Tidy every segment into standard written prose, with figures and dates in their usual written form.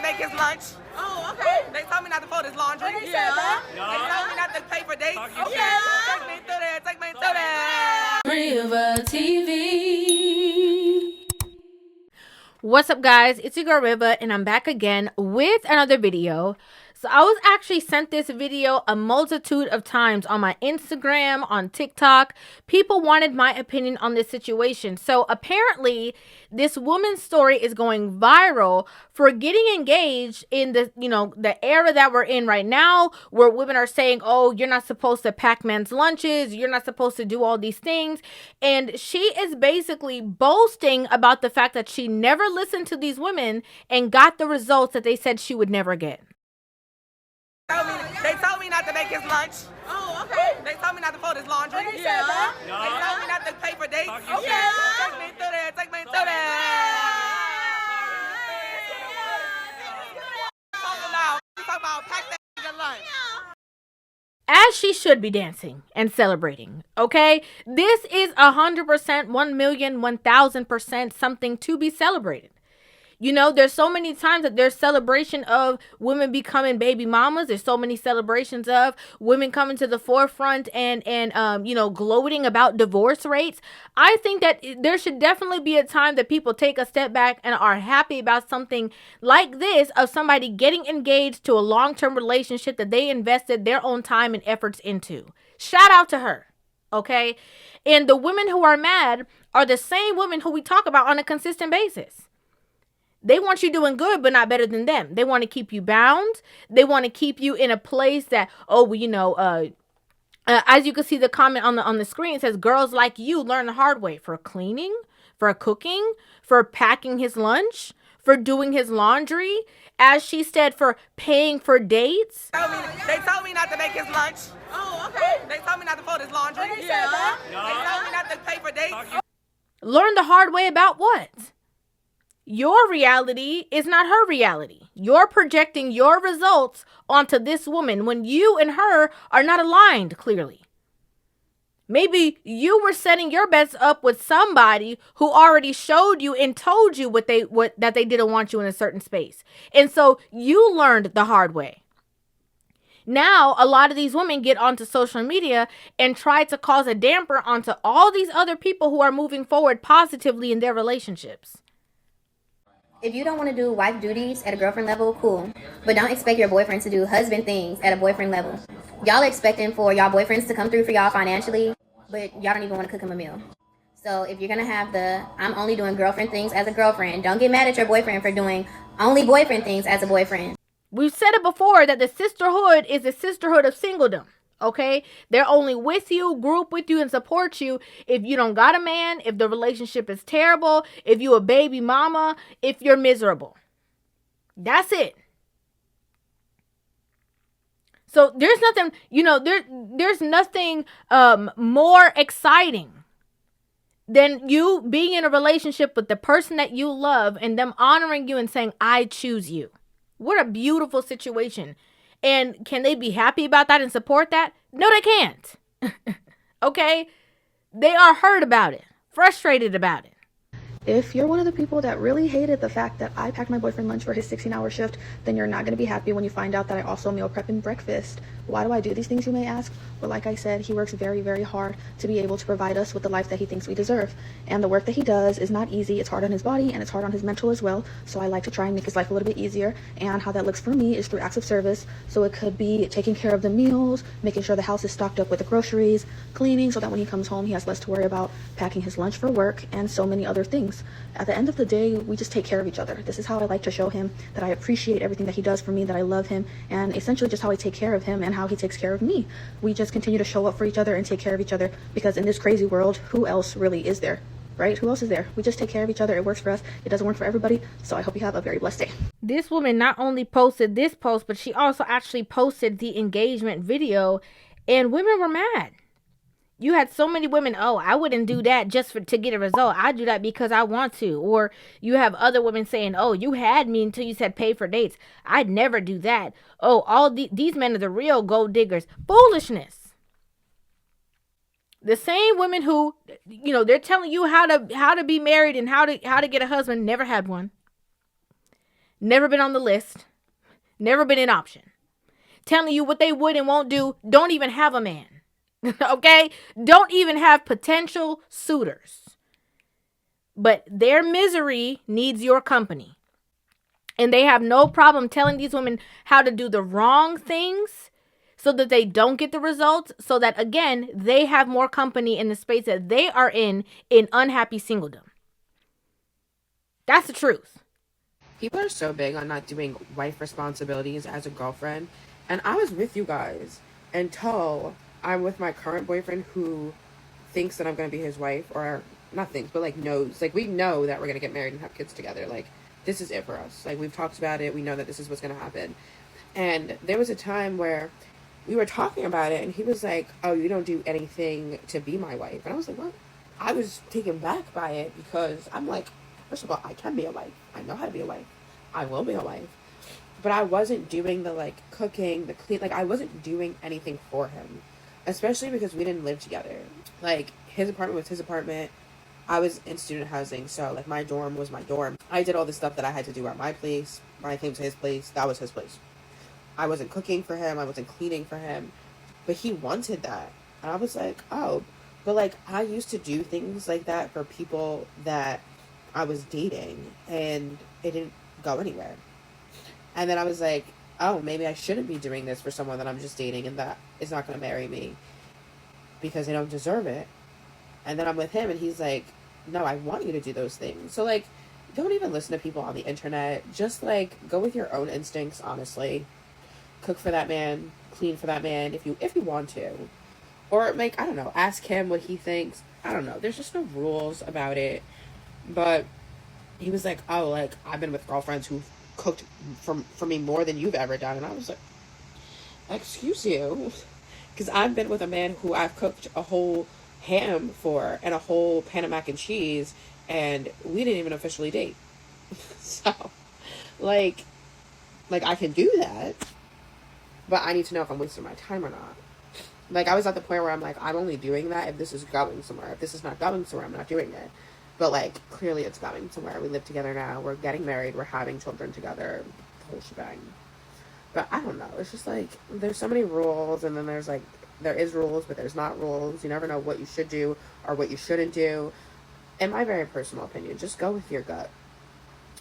make his lunch. Oh, okay. They told me not to fold his laundry. They said that? They told me not to pay for dates. Okay. Take me through there. Take me through there. Rivah TV. What's up, guys? It's your girl Rivah, and I'm back again with another video. So I was actually sent this video a multitude of times on my Instagram, on TikTok. People wanted my opinion on this situation. So apparently this woman's story is going viral for getting engaged in the, the era that we're in right now, where women are saying, oh, you're not supposed to pack men's lunches. You're not supposed to do all these things. And she is basically boasting about the fact that she never listened to these women and got the results that they said she would never get. They told me not to make his lunch. Oh, okay. They told me not to fold his laundry. They said that? They told me not to pay for dates. Okay. Take me through there. Take me through there. Talk about pack that lunch. As she should be dancing and celebrating, okay? This is 100%, 1 million, 1,000% something to be celebrated. You know, there's so many times that there's celebration of women becoming baby mamas. There's so many celebrations of women coming to the forefront and gloating about divorce rates. I think that there should definitely be a time that people take a step back and are happy about something like this, of somebody getting engaged to a long-term relationship that they invested their own time and efforts into. Shout out to her. Okay. And the women who are mad are the same women who we talk about on a consistent basis. They want you doing good, but not better than them. They want to keep you bound. They want to keep you in a place that, as you can see the comment on the screen, it says, girls like you learn the hard way for cleaning, for cooking, for packing his lunch, for doing his laundry, as she said, for paying for dates. They told me not to make his lunch. Oh, okay. They told me not to fold his laundry. They said that? They told me not to pay for dates. Learn the hard way about what? Your reality is not her reality. You're projecting your results onto this woman when you and her are not aligned clearly. Maybe you were setting your bets up with somebody who already showed you and told you that they didn't want you in a certain space. And so you learned the hard way. Now, a lot of these women get onto social media and try to cause a damper onto all these other people who are moving forward positively in their relationships. If you don't want to do wife duties at a girlfriend level, cool. But don't expect your boyfriend to do husband things at a boyfriend level. Y'all are expecting for y'all boyfriends to come through for y'all financially, but y'all don't even want to cook him a meal. So if you're going to have I'm only doing girlfriend things as a girlfriend, don't get mad at your boyfriend for doing only boyfriend things as a boyfriend. We've said it before that the sisterhood is a sisterhood of singledom. Okay, they're only with you, group with you, and support you if you don't got a man, if the relationship is terrible, if you a baby mama, if you're miserable. That's it. So there's nothing, there's nothing more exciting than you being in a relationship with the person that you love and them honoring you and saying, I choose you. What a beautiful situation. And can they be happy about that and support that? No, they can't. Okay? They are hurt about it, frustrated about it. If you're one of the people that really hated the fact that I packed my boyfriend lunch for his 16-hour shift, then you're not going to be happy when you find out that I also meal prep and breakfast. Why do I do these things, you may ask? Well, like I said, he works very, very hard to be able to provide us with the life that he thinks we deserve. And the work that he does is not easy. It's hard on his body and it's hard on his mental as well. So I like to try and make his life a little bit easier. And how that looks for me is through acts of service. So it could be taking care of the meals, making sure the house is stocked up with the groceries, cleaning so that when he comes home, he has less to worry about, packing his lunch for work, and so many other things. At the end of the day, we just take care of each other. This is how I like to show him that I appreciate everything that he does for me, that I love him, and essentially just how I take care of him and how he takes care of me. We just continue to show up for each other and take care of each other, because in this crazy world, who else really is there, right? Who else is there? We just take care of each other. It works for us. It doesn't work for everybody. So I hope you have a very blessed day. This woman not only posted this post, but she also actually posted the engagement video, and women were mad. You had so many women, oh, I wouldn't do that just to get a result. I do that because I want to. Or you have other women saying, oh, you had me until you said pay for dates. I'd never do that. Oh, these men are the real gold diggers. Foolishness. The same women who, they're telling you how to be married and how to get a husband, never had one. never been on the list, never been an option. Telling you what they would and won't do, don't even have a man. Okay? Don't even have potential suitors. But their misery needs your company. And they have no problem telling these women how to do the wrong things so that they don't get the results, so that, again, they have more company in the space that they are in unhappy singledom. That's the truth. People are so big on not doing wife responsibilities as a girlfriend. And I was with you guys until I'm with my current boyfriend who thinks that I'm going to be his wife, or not thinks, but like knows. Like, we know that we're going to get married and have kids together. Like, this is it for us. Like, we've talked about it. We know that this is what's going to happen. And there was a time where we were talking about it and he was like, oh, you don't do anything to be my wife. And I was like, what? I was taken back by it because I'm like, first of all, I can be a wife. I know how to be a wife. I will be a wife. But I wasn't doing the, like, cooking, the clean. Like, I wasn't doing anything for him. Especially because we didn't live together. Like, his apartment was his apartment. I was in student housing. So, like, my dorm was my dorm. I did all the stuff that I had to do at my place. When I came to his place, that was his place. I wasn't cooking for him. I wasn't cleaning for him. But he wanted that. And I was like, oh. But, like, I used to do things like that for people that I was dating. And it didn't go anywhere. And then I was like, oh, maybe I shouldn't be doing this for someone that I'm just dating and that is not going to marry me because they don't deserve it. And then I'm with him and he's like, no, I want you to do those things. So, like, don't even listen to people on the internet. Just, like, go with your own instincts, honestly. Cook for that man, clean for that man if you want to. Or, like, I don't know, ask him what he thinks. I don't know. There's just no rules about it. But he was like, oh, like, I've been with girlfriends who've cooked for me more than you've ever done. And I was like, excuse you? Because I've been with a man who I've cooked a whole ham for and a whole pan of mac and cheese, and we didn't even officially date. So, like I can do that, but I need to know if I'm wasting my time or not. Like, I was at the point where I'm like, I'm only doing that if this is going somewhere. If this is not going somewhere, I'm not doing it. But, like, clearly it's going somewhere. We live together now. We're getting married. We're having children together. The whole shebang. But I don't know. It's just, like, there's so many rules. And then there's, like, there is rules, but there's not rules. You never know what you should do or what you shouldn't do. In my very personal opinion, just go with your gut.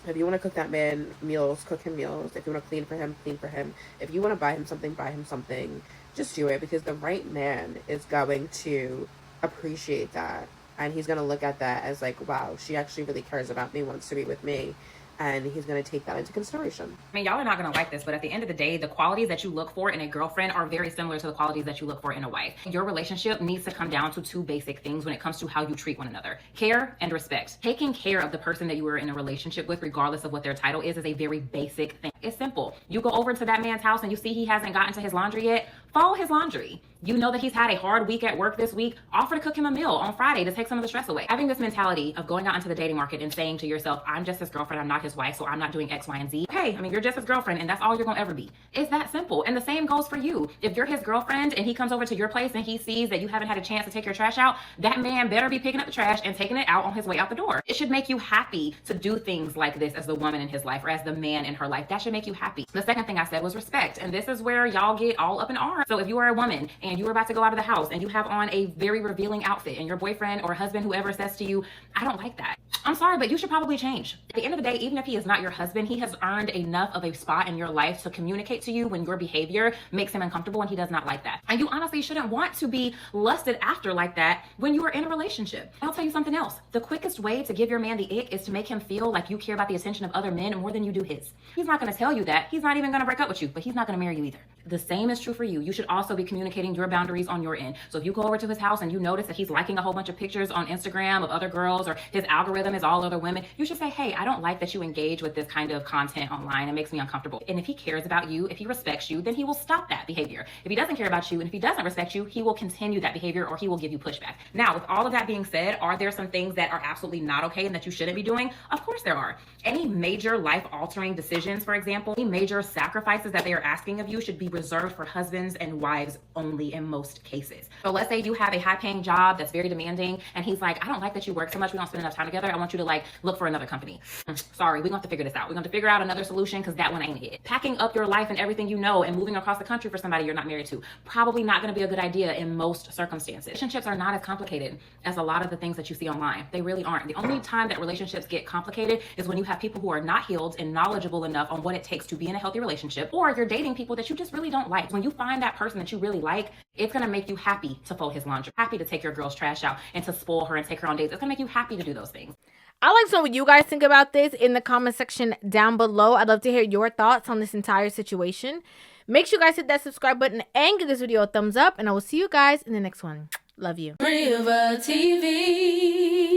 If you want to cook that man meals, cook him meals. If you want to clean for him, clean for him. If you want to buy him something, buy him something. Just do it, because the right man is going to appreciate that. And he's going to look at that as like, wow, she actually really cares about me, wants to be with me. And he's going to take that into consideration. I mean, y'all are not going to like this, but at the end of the day, the qualities that you look for in a girlfriend are very similar to the qualities that you look for in a wife. Your relationship needs to come down to two basic things when it comes to how you treat one another: care and respect. Taking care of the person that you are in a relationship with, regardless of what their title is a very basic thing. It's simple. You go over to that man's house and you see he hasn't gotten to his laundry yet, follow his laundry. You know that he's had a hard week at work this week, offer to cook him a meal on Friday to take some of the stress away. Having this mentality of going out into the dating market and saying to yourself, I'm just his girlfriend, I'm not his wife, so I'm not doing X, Y, and Z. Okay, I mean, you're just his girlfriend and that's all you're gonna ever be. It's that simple. And the same goes for you. If you're his girlfriend and he comes over to your place and he sees that you haven't had a chance to take your trash out, that man better be picking up the trash and taking it out on his way out the door. It should make you happy to do things like this as the woman in his life or as the man in her life. That should make you happy. The second thing I said was respect. And this is where y'all get all up in arms. So if you are a woman and you are about to go out of the house and you have on a very revealing outfit and your boyfriend or husband, whoever, says to you, I don't like that, I'm sorry, but you should probably change. At the end of the day, even if he is not your husband, he has earned enough of a spot in your life to communicate to you when your behavior makes him uncomfortable and he does not like that. And you honestly shouldn't want to be lusted after like that when you are in a relationship. I'll tell you something else. The quickest way to give your man the ick is to make him feel like you care about the attention of other men more than you do his. He's not going to tell you that. He's not even going to break up with you, but he's not going to marry you either. The same is true for you. You should also be communicating your boundaries on your end. So if you go over to his house and you notice that he's liking a whole bunch of pictures on Instagram of other girls, or his algorithm is all other women, you should say, hey, I don't like that you engage with this kind of content online. It makes me uncomfortable. And if he cares about you, if he respects you, then he will stop that behavior. If he doesn't care about you and if he doesn't respect you, he will continue that behavior or he will give you pushback. Now, with all of that being said, are there some things that are absolutely not okay and that you shouldn't be doing? Of course there are. Any major life-altering decisions, for example, any major sacrifices that they are asking of you should be reserved for husbands and wives only in most cases. So let's say you have a high-paying job that's very demanding and he's like, I don't like that you work so much, we don't spend enough time together, I want want you to like look for another company. Sorry, we're gonna have to figure this out. We're gonna have to figure out another solution because that one ain't it. Packing up your life and everything you know and moving across the country for somebody you're not married to, probably not gonna be a good idea in most circumstances. Relationships are not as complicated as a lot of the things that you see online. They really aren't. The only time that relationships get complicated is when you have people who are not healed and knowledgeable enough on what it takes to be in a healthy relationship, or you're dating people that you just really don't like. When you find that person that you really like, it's gonna make you happy to fold his laundry, happy to take your girl's trash out and to spoil her and take her on dates. It's gonna make you happy to do those things. I'd like to know what you guys think about this in the comment section down below. I'd love to hear your thoughts on this entire situation. Make sure you guys hit that subscribe button and give this video a thumbs up, and I will see you guys in the next one. Love you. Rivah TV.